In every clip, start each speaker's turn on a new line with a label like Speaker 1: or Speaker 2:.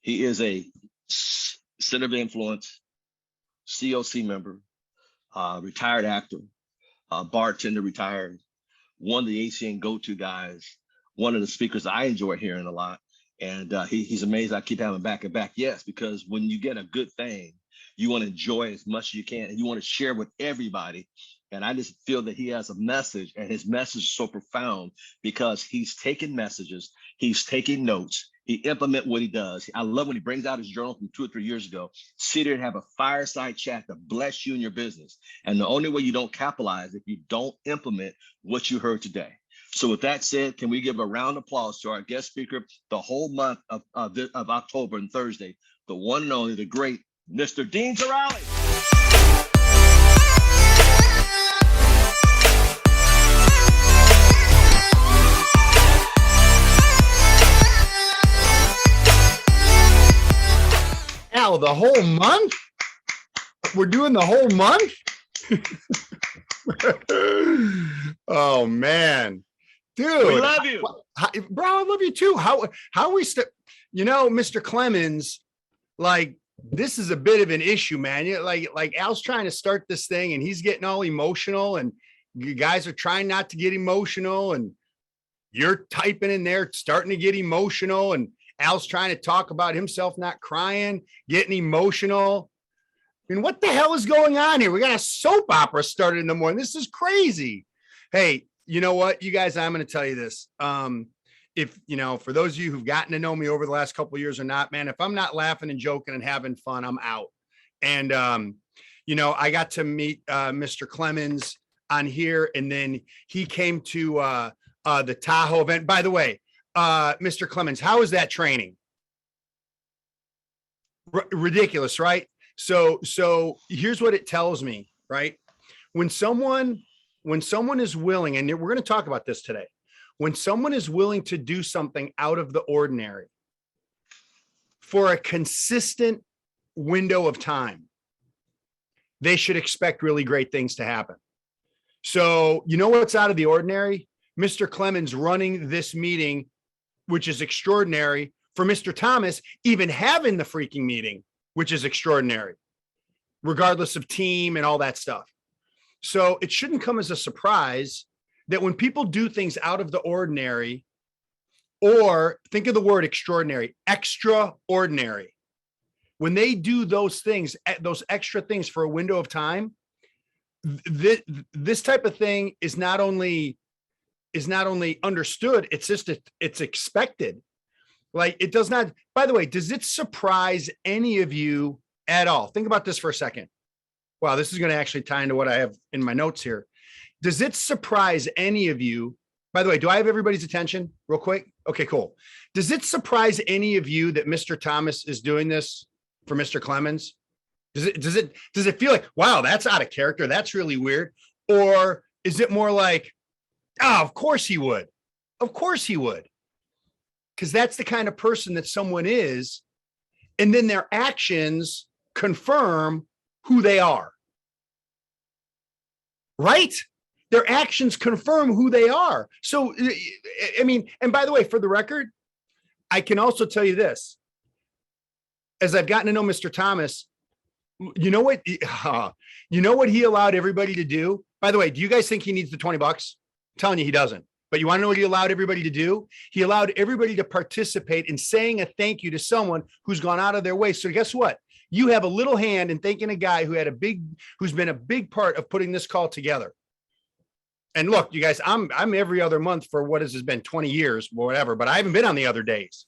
Speaker 1: He is a center of influence, COC member, retired actor, bartender, retired, one of the ACN go-to guys, one of the speakers I enjoy hearing a lot. And he's amazing. I keep having back and back. Yes, because when you get a good thing, you want to enjoy as much as you can, and you want to share with everybody. And I just feel that he has a message, and his message is so profound because he's taking messages, he's taking notes, he implement what he does. I love when he brings out his journal from 2 or 3 years ago, sit there and have a fireside chat to bless you and your business. And the only way you don't capitalize if you don't implement what you heard today. So with that said, can we give a round of applause to our guest speaker the whole month of October and Thursday, the one and only, the great Mr. Dean Tarrolly.
Speaker 2: Al, the whole month? We're doing the whole month? Oh, man. Dude.
Speaker 1: We love you.
Speaker 2: Bro, I love you too. How we Mr. Clemens, like, this is a bit of an issue, man. Like Al's trying to start this thing and he's getting all emotional, and you guys are trying not to get emotional, and you're typing in there, starting to get emotional, and Al's trying to talk about himself not crying, getting emotional. I mean, what the hell is going on here? We got a soap opera started in the morning. This is crazy. Hey, you know what, you guys, I'm going to tell you this. If, for those of you who've gotten to know me over the last couple of years or not, man, if I'm not laughing and joking and having fun, I'm out. And, I got to meet Mr. Clemens on here, and then he came to the Tahoe event. By the way, Mr. Clemens, how is that training? Ridiculous, right? So here's what it tells me, right? When someone is willing, and we're going to talk about this today, when someone is willing to do something out of the ordinary for a consistent window of time, they should expect really great things to happen. So, you know what's out of the ordinary? Mr. Clemens running this meeting, which is extraordinary, for Mr. Thomas even having the freaking meeting, which is extraordinary, regardless of team and all that stuff. So it shouldn't come as a surprise that when people do things out of the ordinary, or think of the word extraordinary, extraordinary, when they do those things, those extra things for a window of time, this type of thing is not only understood, it's expected. Like, it does not, by the way, does it surprise any of you at all? Think about this for a second. Wow, this is going to actually tie into what I have in my notes here. Does it surprise any of you? By the way, do I have everybody's attention real quick? Okay, cool. Does it surprise any of you that Mr. Thomas is doing this for Mr. Clemens? Does it feel like, wow, that's out of character? That's really weird. Or is it more like, oh, of course he would. Of course he would. Because that's the kind of person that someone is. And then their actions confirm who they are. Right? Their actions confirm who they are. So, I mean, and by the way, for the record, I can also tell you this. As I've gotten to know Mr. Thomas, you know what he allowed everybody to do? By the way, do you guys think he needs the $20? I'm telling you, he doesn't. But you want to know what he allowed everybody to do? He allowed everybody to participate in saying a thank you to someone who's gone out of their way. So guess what? You have a little hand in thanking a guy who's been a big part of putting this call together. And look, you guys, I'm every other month for what has been 20 years or whatever, but I haven't been on the other days.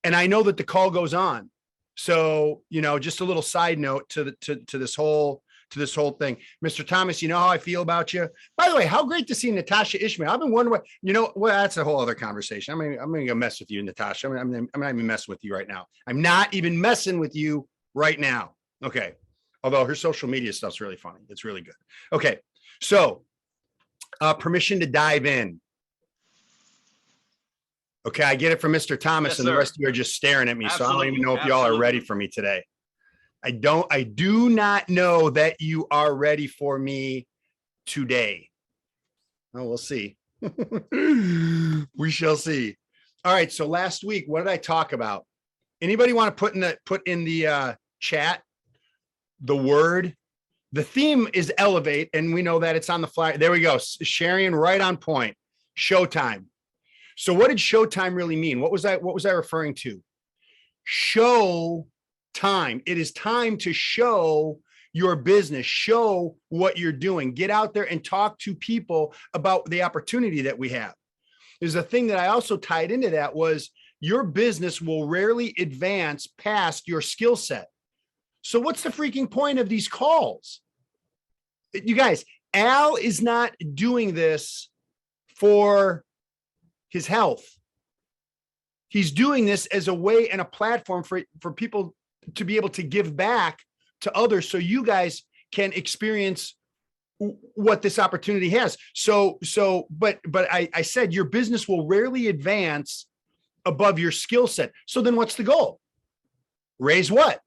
Speaker 2: And I know that the call goes on. So, just a little side note to this whole thing. Mr. Thomas, you know how I feel about you. By the way, how great to see Natasha Ishmael. I've been wondering that's a whole other conversation. I'm going to go mess with you, Natasha. I'm not even messing with you right now. I'm not even messing with you right now. Okay. Although her social media stuff's really funny. It's really good. Okay. So, permission to dive in. Okay. I get it from Mr. Thomas, yes, and the rest of you are just staring at me. Absolutely. So I don't even know if y'all are ready for me today. I do not know that you are ready for me today. Oh, we'll see. We shall see. All right. So last week, what did I talk about? Anybody want to put in the chat the word? The theme is elevate, and we know that it's on the flyer. There we go. Sharian, right on point. Showtime. So what did showtime really mean? What was I referring to? Show time. It is time to show your business, show what you're doing. Get out there and talk to people about the opportunity that we have. There's a thing that I also tied into that was your business will rarely advance past your skill set. So what's the freaking point of these calls? You guys, Al is not doing this for his health. He's doing this as a way and a platform for people to be able to give back to others so you guys can experience what this opportunity has. But I said your business will rarely advance above your skill set. So then what's the goal? Raise what?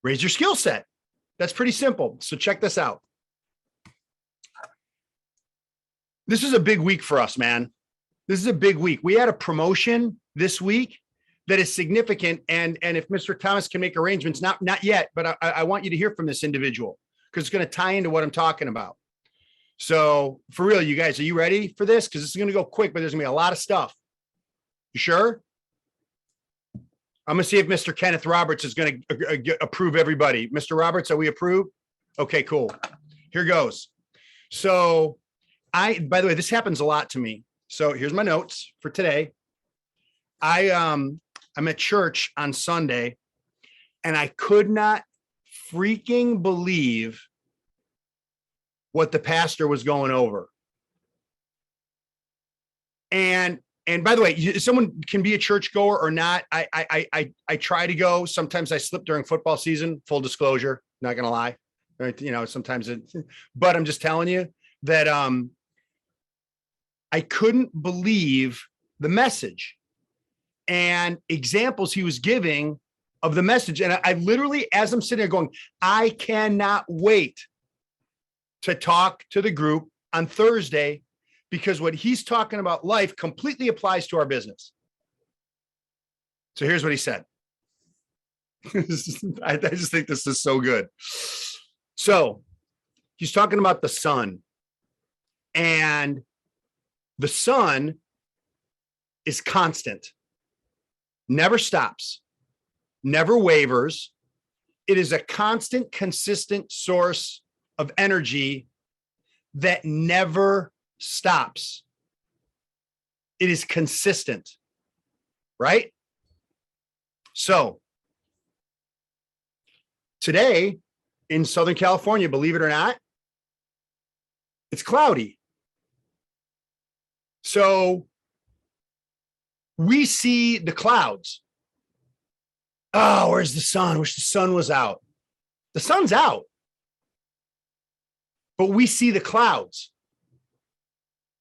Speaker 2: Raise your skill set. That's pretty simple. So check this out. This is a big week for us, man. This is a big week. We had a promotion this week that is significant. And if Mr. Thomas can make arrangements, not yet, but I want you to hear from this individual because it's going to tie into what I'm talking about. So for real, you guys, are you ready for this? Because this is going to go quick, but there's going to be a lot of stuff. You sure? I'm going to see if Mr. Kenneth Roberts is going to approve everybody. Mr. Roberts, are we approved? Okay, cool. Here goes. So by the way, this happens a lot to me. So here's my notes for today. I'm at church on Sunday and I could not freaking believe what the pastor was going over. And by the way, someone can be a churchgoer or not. I try to go. Sometimes I slip during football season. Full disclosure, not gonna lie. Right? You know, sometimes but I'm just telling you that I couldn't believe the message and examples he was giving of the message. And I literally, as I'm sitting there going, I cannot wait to talk to the group on Thursday, because what he's talking about life completely applies to our business. So here's what he said. I just think this is so good. So he's talking about the sun, and the sun is constant, never stops, never wavers. It is a constant, consistent source of energy that never stops. It is consistent, right? So today in Southern California, believe it or not, it's cloudy. So we see the clouds. Oh, where's the sun? Wish the sun was out. The sun's out, but we see the clouds.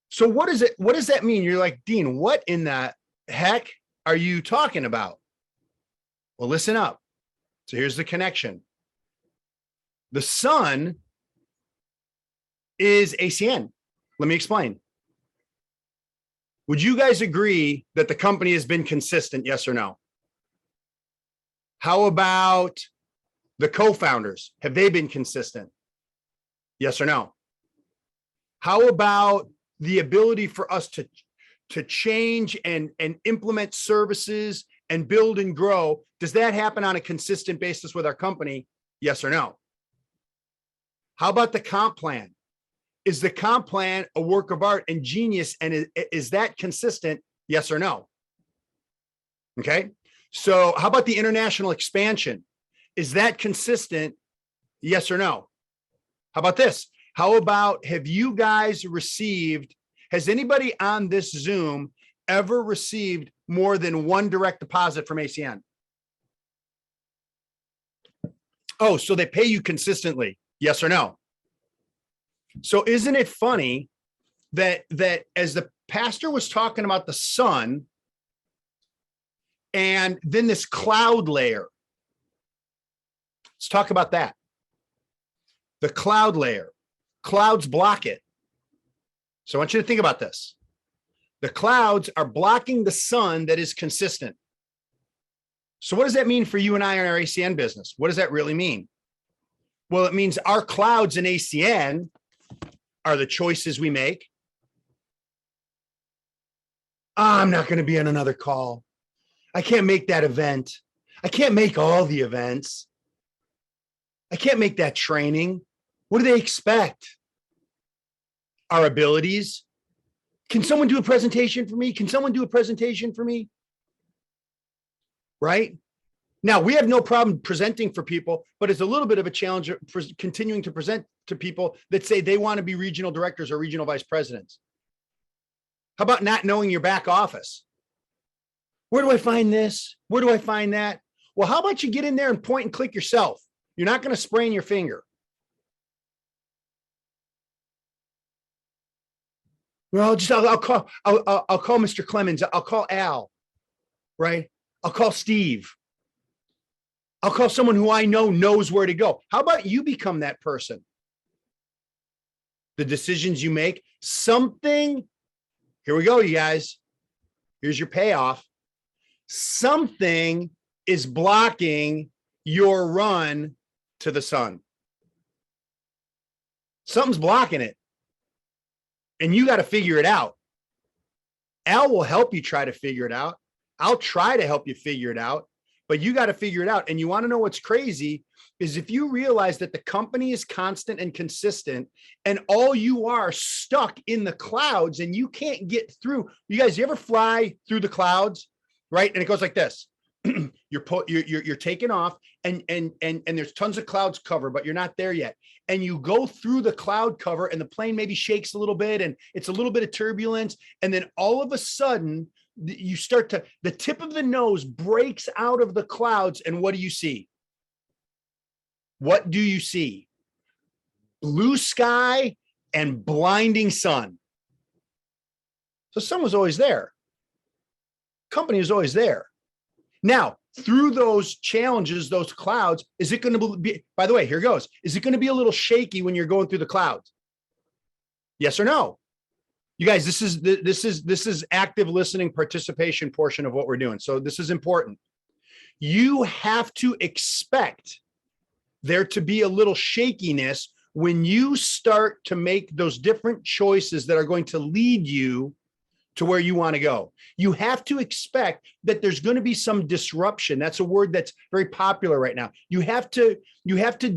Speaker 2: So what is it? What does that mean? You're like, Dean, what in the heck are you talking about? Well, listen up. So here's the connection. The sun is ACN. Let me explain. Would you guys agree that the company has been consistent? Yes or no? How about the co-founders? Have they been consistent? Yes or no? How about the ability for us to change and implement services and build and grow? Does that happen on a consistent basis with our company? Yes or no? How about the comp plan? Is the comp plan a work of art and genius? And is that consistent? Yes or no? Okay. So how about the international expansion? Is that consistent? Yes or no? How about this? How about, have you guys received, has anybody on this Zoom ever received more than one direct deposit from ACN? Oh, so they pay you consistently. Yes or no? So isn't it funny that as the pastor was talking about the sun and then this cloud layer, let's talk about that. The cloud layer, clouds block it. So I want you to think about this. The clouds are blocking the sun that is consistent. So what does that mean for you and I in our ACN business? What does that really mean? Well, it means our clouds in ACN are the choices we make. I'm not going to be on another call. I can't make that event. I can't make all the events. I can't make that training. What do they expect? Our abilities. Can someone do a presentation for me? Can someone do a presentation for me? Right? Now, we have no problem presenting for people, but it's a little bit of a challenge for continuing to present to people that say they want to be regional directors or regional vice presidents. How about not knowing your back office? Where do I find this? Where do I find that? Well, how about you get in there and point and click yourself? You're not going to sprain your finger. Well, I'll call Mr. Clemens. I'll call Al, right? I'll call Steve. I'll call someone who I know knows where to go. How about you become that person? The decisions you make, something, here we go, you guys. Here's your payoff. Something is blocking your run to the sun. Something's blocking it. And you got to figure it out. Al will help you try to figure it out. I'll try to help you figure it out, but you got to figure it out. And you want to know what's crazy is if you realize that the company is constant and consistent and all you are stuck in the clouds and you can't get through. You guys, you ever fly through the clouds, right? And it goes like this. You're taking off and there's tons of clouds cover, but you're not there yet. And you go through the cloud cover and the plane maybe shakes a little bit and it's a little bit of turbulence. And then all of a sudden you start to, the tip of the nose breaks out of the clouds. And what do you see? What do you see? Blue sky and blinding sun. So sun was always there. Company was always there. Now, through those challenges, those clouds, is it going to be, by the way, here goes. Is it going to be a little shaky when you're going through the clouds? Yes or no? You guys, this is active listening participation portion of what we're doing. So this is important. You have to expect there to be a little shakiness when you start to make those different choices that are going to lead you to where you want to go. You have to expect that there's going to be some disruption. That's a word that's very popular right now. You have to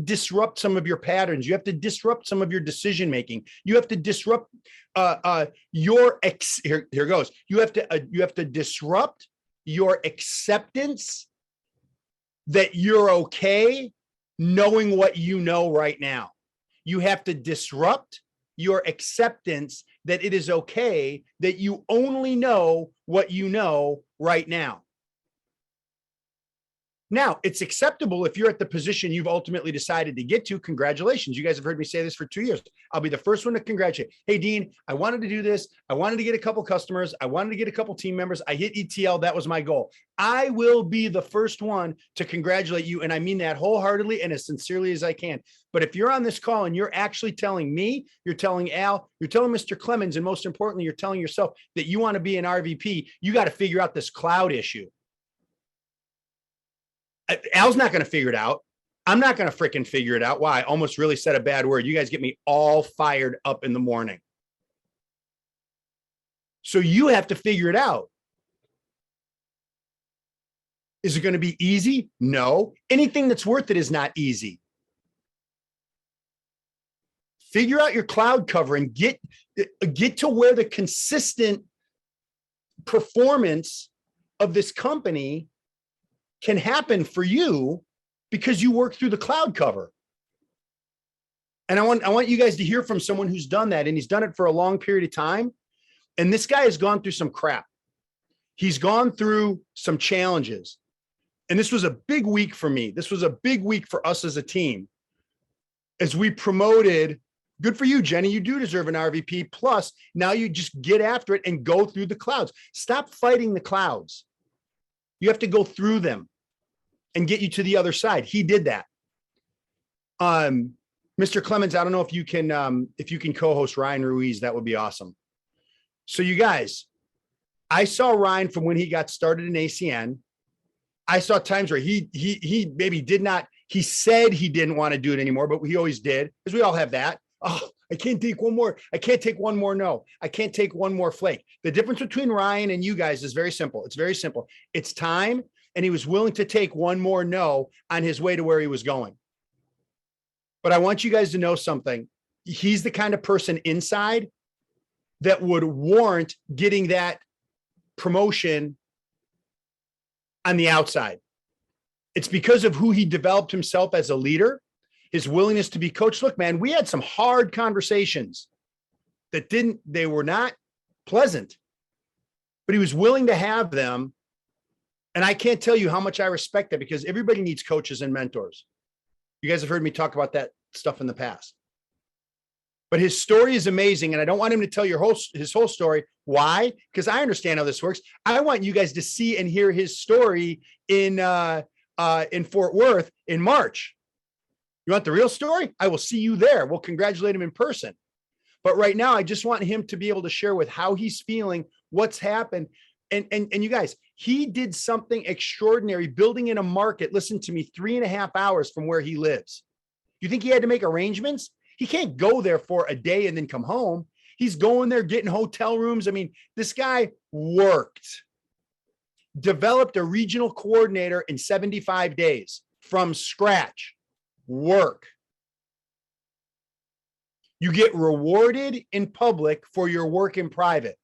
Speaker 2: disrupt some of your patterns. You have to disrupt some of your decision making. You have to disrupt here goes. You have to disrupt your acceptance that you're okay knowing what you know right now. You have to disrupt your acceptance that it is okay that you only know what you know right now. Now, it's acceptable if you're at the position you've ultimately decided to get to. Congratulations. You guys have heard me say this for 2 years. I'll be the first one to congratulate. Hey, Dean, I wanted to do this. I wanted to get a couple customers. I wanted to get a couple team members. I hit ETL. That was my goal. I will be the first one to congratulate you. And I mean that wholeheartedly and as sincerely as I can. But if you're on this call and you're actually telling me, you're telling Al, you're telling Mr. Clemens, and most importantly, you're telling yourself that you want to be an RVP, you got to figure out this cloud issue. Al's not going to figure it out. I'm not going to freaking figure it out. Why? I almost really said a bad word. You guys get me all fired up in the morning. So you have to figure it out. Is it going to be easy? No. Anything that's worth it is not easy. Figure out your cloud cover and get to where the consistent performance of this company can happen for you because you work through the cloud cover. And I want you guys to hear from someone who's done that, and he's done it for a long period of time. And this guy has gone through some crap. He's gone through some challenges. And this was a big week for me. This was a big week for us as a team. As we promoted, good for you, Jenny, you do deserve an RVP. Plus, now you just get after it and go through the clouds. Stop fighting the clouds. You have to go through them and get you to the other side. He did that. Mr. Clemens, I don't know if you can co-host Ryan Ruiz, that would be awesome. So you guys, I saw Ryan from when he got started in ACN. I saw times where he maybe did not, he said he didn't want to do it anymore, but he always did, because we all have that. Oh, I can't take one more. I can't take one more. No, I can't take one more flake. The difference between Ryan and you guys is very simple. It's very simple. It's time. And he was willing to take one more no on his way to where he was going. But I want you guys to know something. He's the kind of person inside that would warrant getting that promotion on the outside. It's because of who he developed himself as a leader, his willingness to be coached. Look, man, we had some hard conversations they were not pleasant, but he was willing to have them. And I can't tell you how much I respect that, because everybody needs coaches and mentors. You guys have heard me talk about that stuff in the past. But his story is amazing, and I don't want him to tell his whole story. Why? Because I understand how this works. I want you guys to see and hear his story in Fort Worth in March. You want the real story? I will see you there. We'll congratulate him in person. But right now, I just want him to be able to share with how he's feeling, what's happened. And you guys, he did something extraordinary, building in a market, listen to me, 3.5 hours from where he lives. You think he had to make arrangements? He can't go there for a day and then come home. He's going there, getting hotel rooms. I mean, this guy worked, developed a regional coordinator in 75 days from scratch. Work. You get rewarded in public for your work in private.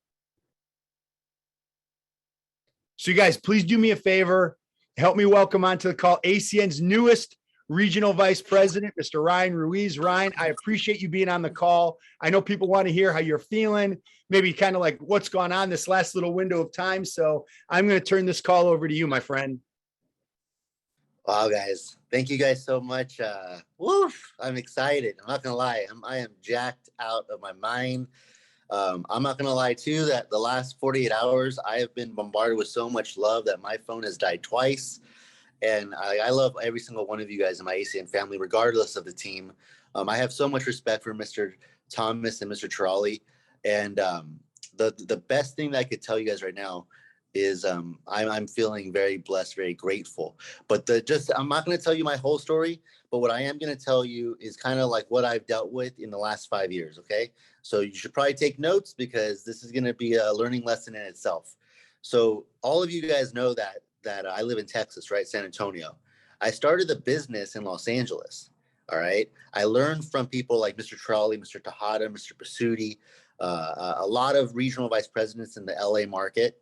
Speaker 2: So you guys, please do me a favor. Help me welcome onto the call ACN's newest Regional Vice President, Mr. Ryan Ruiz. Ryan, I appreciate you being on the call. I know people want to hear how you're feeling, maybe kind of like what's gone on this last little window of time. So I'm going to turn this call over to you, my friend.
Speaker 3: Wow, guys. Thank you guys so much. Woof, I'm excited. I'm not going to lie. I am jacked out of my mind. I'm not going to lie too, that the last 48 hours, I have been bombarded with so much love that my phone has died twice. And I love every single one of you guys in my ACN family, regardless of the team. I have so much respect for Mr. Thomas and Mr. Tarrolly. And the best thing that I could tell you guys right now is I'm feeling very blessed, very grateful. But I'm not going to tell you my whole story, but what I am going to tell you is kind of like what I've dealt with in the last 5 years. Okay. So you should probably take notes, because this is going to be a learning lesson in itself. So all of you guys know that I live in Texas, right? San Antonio. I started the business in Los Angeles. All right. I learned from people like Mr. Tarrolly, Mr. Tejada, Mr. Pasuti, a lot of regional vice presidents in the LA market.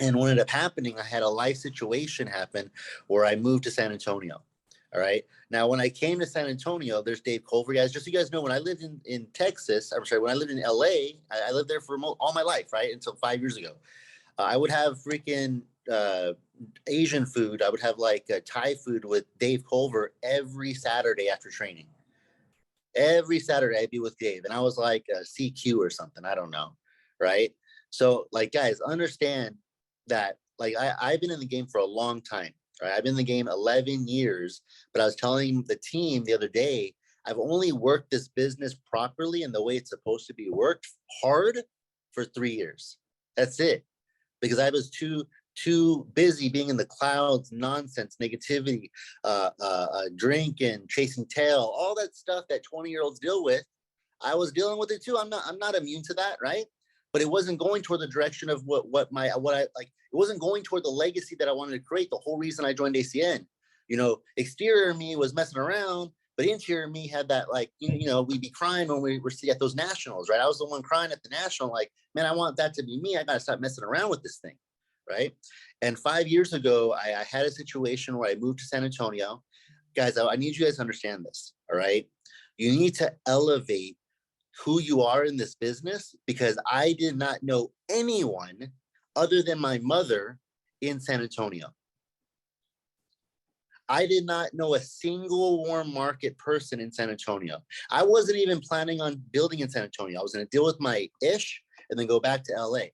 Speaker 3: And what ended up happening, I had a life situation happen where I moved to San Antonio. All right. Now, when I came to San Antonio, there's Dave Culver, guys. Just so you guys know, when I lived in Texas, when I lived in LA, I lived there for all my life, right? Until 5 years ago. I would have freaking Asian food. I would have like Thai food with Dave Culver every Saturday after training. Every Saturday I'd be with Dave, and I was like a CQ or something. I don't know. Right. So like, guys, understand that like I've been in the game for a long time. Right. I've been in the game 11 years, but I was telling the team the other day, I've only worked this business properly and the way it's supposed to be worked hard for 3 years. That's it. Because I was too busy being in the clouds, nonsense, negativity, drinking, chasing tail, all that stuff that 20-year-olds deal with. I was dealing with it too. I'm not immune to that, right? But it wasn't going toward the direction of what I like. It wasn't going toward the legacy that I wanted to create. The whole reason I joined ACN, exterior me was messing around, but interior me had that, like, we'd be crying when we were at those nationals, right? I was the one crying at the national, like, man, I want that to be me. I got to stop messing around with this thing, right? And 5 years ago, I had a situation where I moved to San Antonio. Guys, I need you guys to understand this, all right? You need to elevate who you are in this business, because I did not know anyone other than my mother in San Antonio. I did not know a single warm market person in San Antonio. I wasn't even planning on building in San Antonio. I was going to deal with my ish and then go back to LA.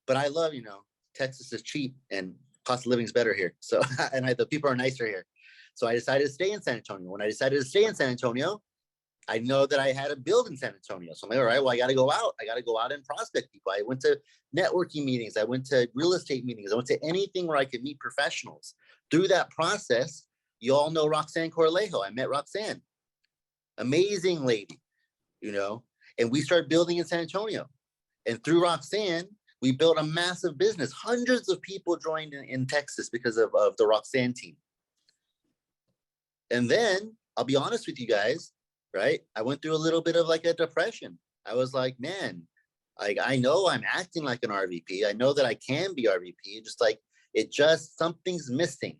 Speaker 3: But I love, Texas is cheap and cost of living is better here. So, and the people are nicer here. So I decided to stay in San Antonio. When I decided to stay in San Antonio, I know that I had a build in San Antonio. So I'm like, all right, well, I got to go out. I got to go out and prospect people. I went to networking meetings. I went to real estate meetings. I went to anything where I could meet professionals. Through that process, you all know Roxanne Corlejo. I met Roxanne, amazing lady, you know, and we started building in San Antonio. And through Roxanne, we built a massive business. Hundreds of people joined in Texas because of the Roxanne team. And then I'll be honest with you guys, right? I went through a little bit of like a depression. I was like, man, like I know I'm acting like an RVP. I know that I can be RVP. Just like something's missing,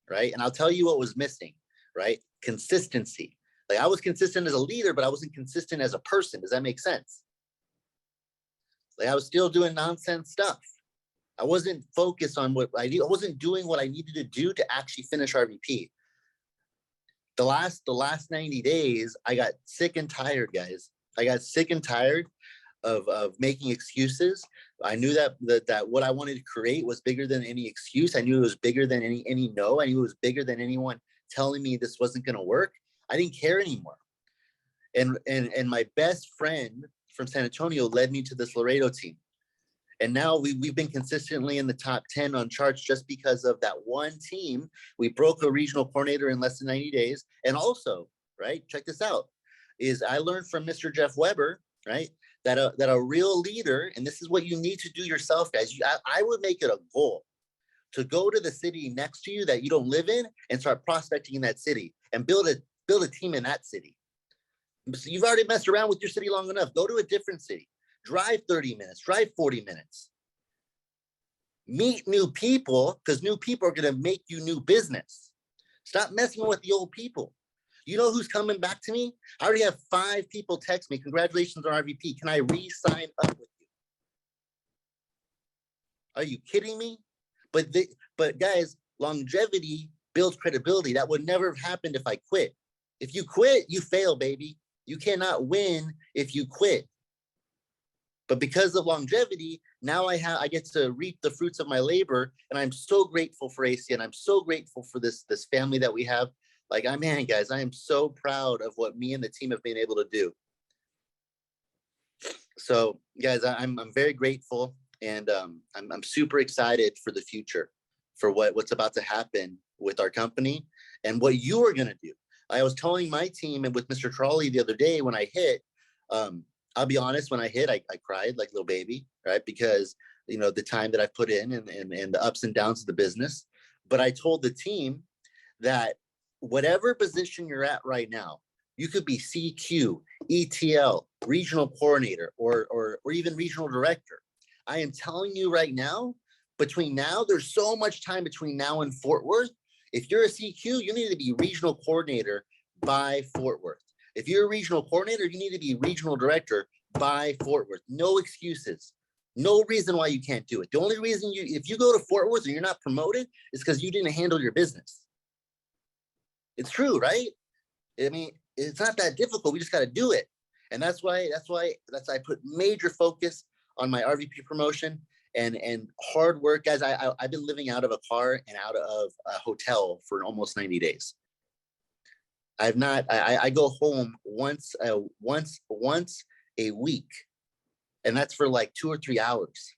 Speaker 3: right? And I'll tell you what was missing, right? Consistency. Like I was consistent as a leader, but I wasn't consistent as a person. Does that make sense? Like I was still doing nonsense stuff. I wasn't focused on what I wasn't doing what I needed to do to actually finish RVP. The last 90 days, I got sick and tired, guys. I got sick and tired of making excuses. I knew that what I wanted to create was bigger than any excuse. I knew it was bigger than any no. I knew it was bigger than anyone telling me this wasn't going to work. I didn't care anymore. And my best friend from San Antonio led me to this Laredo team. And now we've been consistently in the top 10 on charts just because of that one team. We broke a regional coordinator in less than 90 days. And also, right, check this out, is I learned from Mr. Jeff Weber, right, that a real leader, and this is what you need to do yourself, guys. I would make it a goal to go to the city next to you that you don't live in and start prospecting in that city and build a team in that city. So you've already messed around with your city long enough. Go to a different city. Drive 30 minutes, drive 40 minutes. Meet new people, because new people are going to make you new business. Stop messing with the old people. You know who's coming back to me? I already have 5 people text me, congratulations on RVP. Can I re-sign up with you? Are you kidding me? But guys, longevity builds credibility. That would never have happened if I quit. If you quit, you fail, baby. You cannot win if you quit. But because of longevity, now I get to reap the fruits of my labor, and I'm so grateful for AC, and I'm so grateful for this family that we have. Like, man, guys, I am so proud of what me and the team have been able to do. So, guys, I'm very grateful, and I'm super excited for the future, for what's about to happen with our company and what you are going to do. I was telling my team and with Mr. Tarrolly the other day when I hit. I'll be honest, when I hit, I cried like a little baby, right? Because, you know, the time that I put in and the ups and downs of the business. But I told the team that whatever position you're at right now, you could be CQ, ETL, regional coordinator, or even regional director. I am telling you right now, there's so much time between now and Fort Worth. If you're a CQ, you need to be regional coordinator by Fort Worth. If you're a regional coordinator, you need to be regional director by Fort Worth. No excuses. No reason why you can't do it. The only reason if you go to Fort Worth and you're not promoted is because you didn't handle your business. It's true, right? I mean, it's not that difficult. We just got to do it. And that's why I put major focus on my RVP promotion and hard work. Guys, I've been living out of a car and out of a hotel for almost 90 days. I go home once a week, and that's for like 2 or 3 hours.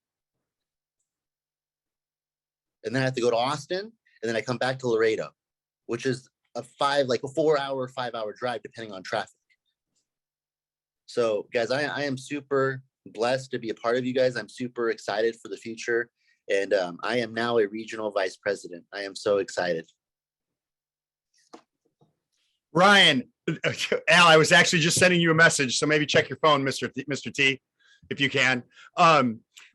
Speaker 3: And then I have to go to Austin, and then I come back to Laredo, which is a 4-hour, 5-hour drive, depending on traffic. So guys, I am super blessed to be a part of you guys. I'm super excited for the future. And I am now a regional vice president. I am so excited.
Speaker 2: Ryan, Al, I was actually just sending you a message, so maybe check your phone, Mr. T, if you can.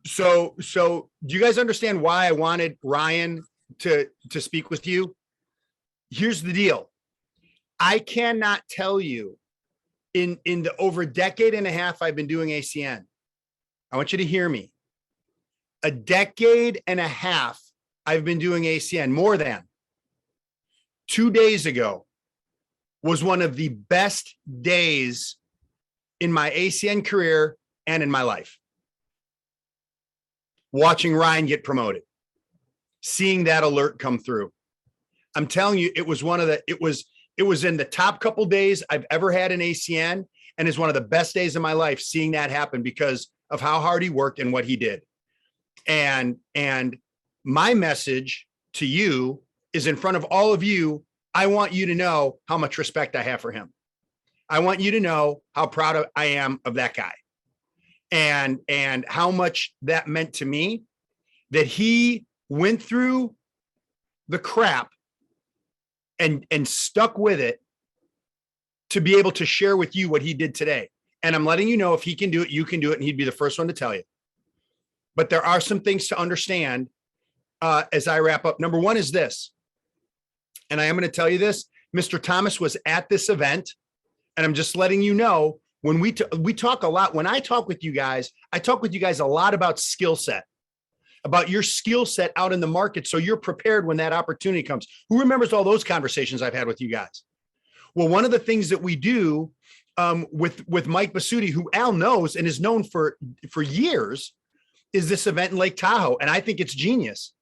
Speaker 2: So do you guys understand why I wanted Ryan to speak with you? Here's the deal. I cannot tell you in the over a decade and a half I've been doing ACN. I want you to hear me. A decade and a half I've been doing ACN, more than 2 days ago was one of the best days in my ACN career and in my life. Watching Ryan get promoted, seeing that alert come through. I'm telling you, it was It was in the top couple days I've ever had in ACN, and is one of the best days of my life seeing that happen because of how hard he worked and what he did. And my message to you is in front of all of you. I want you to know how much respect I have for him. I want you to know how proud I am of that guy, and how much that meant to me, that he went through the crap and stuck with it to be able to share with you what he did today. And I'm letting you know, if he can do it, you can do it. And he'd be the first one to tell you. But there are some things to understand as I wrap up. Number one is this, and I am going to tell you this: Mr. Thomas was at this event, and I'm just letting you know, when we talk a lot, when I talk with you guys, I talk with you guys a lot about skill set, about your skill set out in the market, so you're prepared when that opportunity comes. Who remembers all those conversations I've had with you guys? Well, one of the things that we do with Mike Basutti, who Al knows and is known for years, is this event in Lake Tahoe. And I think it's genius.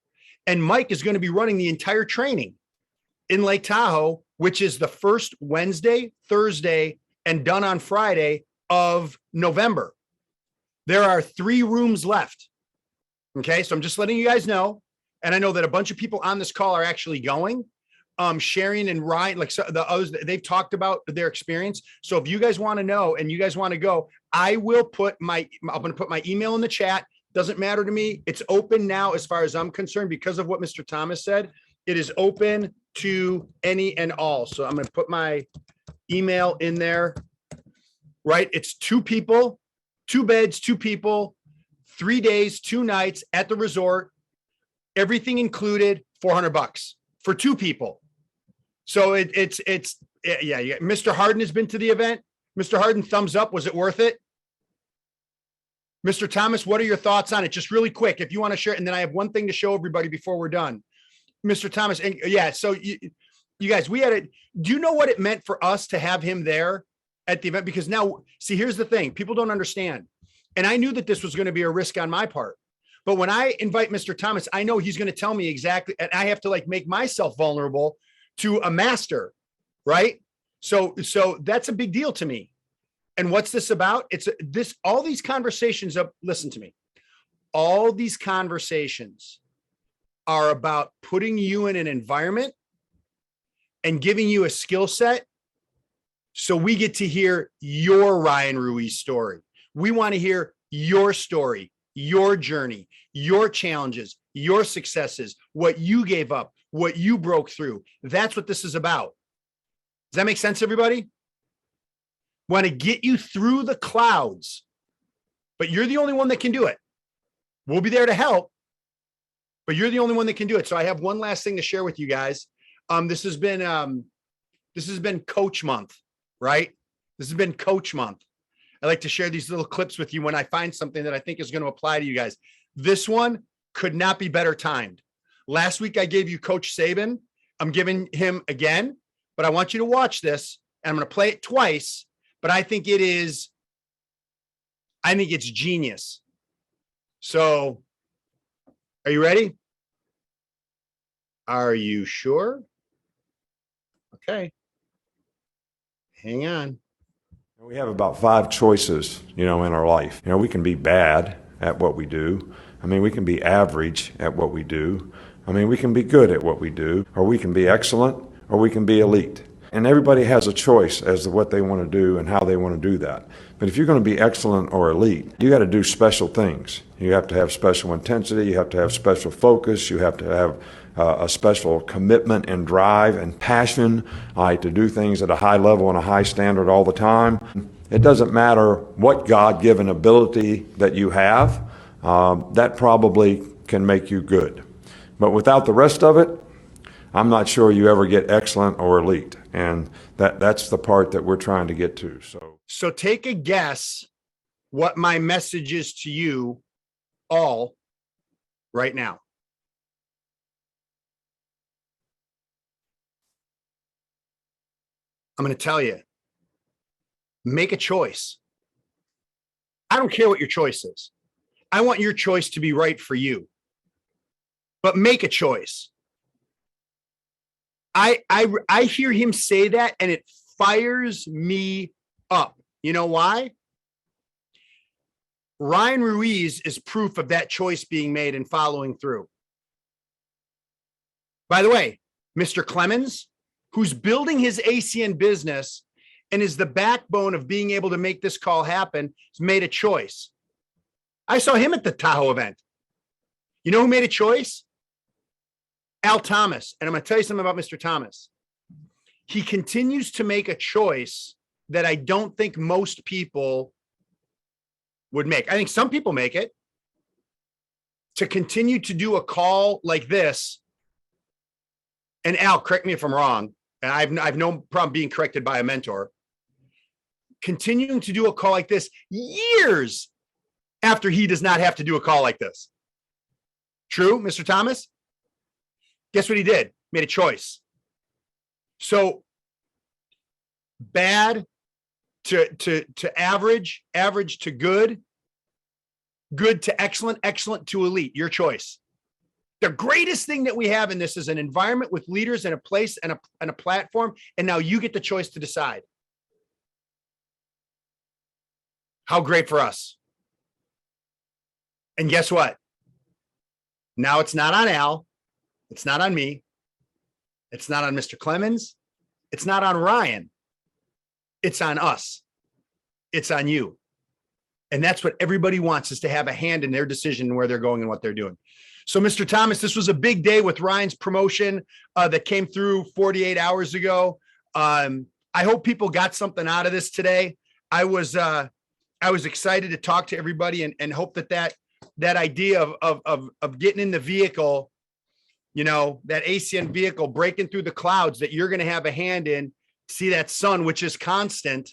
Speaker 2: And Mike is going to be running the entire training in Lake Tahoe, which is the first Wednesday, Thursday, and done on Friday of November. There are 3 rooms left. Okay. So I'm just letting you guys know. And I know that a bunch of people on this call are actually going. Sharing and Ryan, like the others, they've talked about their experience. So if you guys want to know and you guys want to go, I'm going to put my email in the chat. Doesn't matter to me. It's open now as far as I'm concerned, because of what Mr. Thomas said. It is open to any and all. So I'm going to put my email in there, right? It's 2 people, 2 beds, 2 people, 3 days, 2 nights at the resort, everything included, $400 for 2 people. So it's yeah. Mr. Harden has been to the event. Mr. Harden, thumbs up. Was it worth it? Mr. Thomas, what are your thoughts on it? Just really quick, if you want to share. And then I have one thing to show everybody before we're done. Mr. Thomas, and yeah, so you guys, we had it. Do you know what it meant for us to have him there at the event? Because now, see, here's the thing. People don't understand. And I knew that this was going to be a risk on my part. But when I invite Mr. Thomas, I know he's going to tell me exactly, and I have to like make myself vulnerable to a master, right? So that's a big deal to me. And what's this about? It's this, all these conversations up, listen to me. All these conversations are about putting you in an environment and giving you a skill set. So we get to hear your Ryan Ruiz story. We want to hear your story, your journey, your challenges, your successes, what you gave up, what you broke through. That's what this is about. Does that make sense, everybody? Want to get you through the clouds, but you're the only one that can do it. We'll be there to help, but you're the only one that can do it. So I have one last thing to share with you guys. This has been Coach Month, right? This has been Coach Month. I like to share these little clips with you when I find something that I think is going to apply to you guys. This one could not be better timed. Last week, I gave you Coach Saban. I'm giving him again, but I want you to watch this, and I'm going to play it twice, but I think it's genius. So are you ready? Are you sure? Okay. Hang on.
Speaker 4: We have about 5 choices, in our life. We can be bad at what we do. We can be average at what we do. We can be good at what we do, or we can be excellent, or we can be elite. And everybody has a choice as to what they want to do and how they want to do that. But if you're going to be excellent or elite, you got to do special things. You have to have special intensity. You have to have special focus. You have to have a special commitment and drive and passion to do things at a high level and a high standard all the time. It doesn't matter what God-given ability that you have. That probably can make you good. But without the rest of it, I'm not sure you ever get excellent or elite. And that's the part that we're trying to get to.
Speaker 2: So take a guess what my message is to you all right now. I'm going to tell you, make a choice. I don't care what your choice is. I want your choice to be right for you. But make a choice. I hear him say that and it fires me up. You know why? Ryan Ruiz is proof of that choice being made and following through. By the way, Mr. Clemens, who's building his ACN business and is the backbone of being able to make this call happen, has made a choice. I saw him at the Tahoe event. You know who made a choice? Al Thomas. And I'm going to tell you something about Mr. Thomas. He continues to make a choice that I don't think most people would make. I think some people make it to continue to do a call like this. And Al, correct me if I'm wrong. And I've no problem being corrected by a mentor. Continuing to do a call like this years after he does not have to do a call like this. True, Mr. Thomas? Guess what he did? Made a choice. So bad to average, average to good, good to excellent, excellent to elite, your choice. The greatest thing that we have in this is an environment with leaders and a place and a platform. And now you get the choice to decide. How great for us. And guess what? Now it's not on Al. It's not on me. It's not on Mr. Clemens. It's not on Ryan. It's on us. It's on you. And that's what everybody wants, is to have a hand in their decision and where they're going and what they're doing. So, Mr. Thomas, this was a big day with Ryan's promotion that came through 48 hours ago. I hope people got something out of this today. I was excited to talk to everybody and hope that idea of getting in the vehicle, you know, that ACN vehicle breaking through the clouds, that you're going to have a hand in, see that sun, which is constant,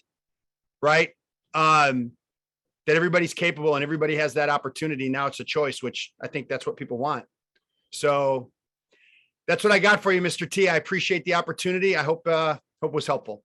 Speaker 2: right? That everybody's capable and everybody has that opportunity. Now it's a choice, which I think that's what people want. So that's what I got for you, Mr. T. I appreciate the opportunity. I hope it was helpful.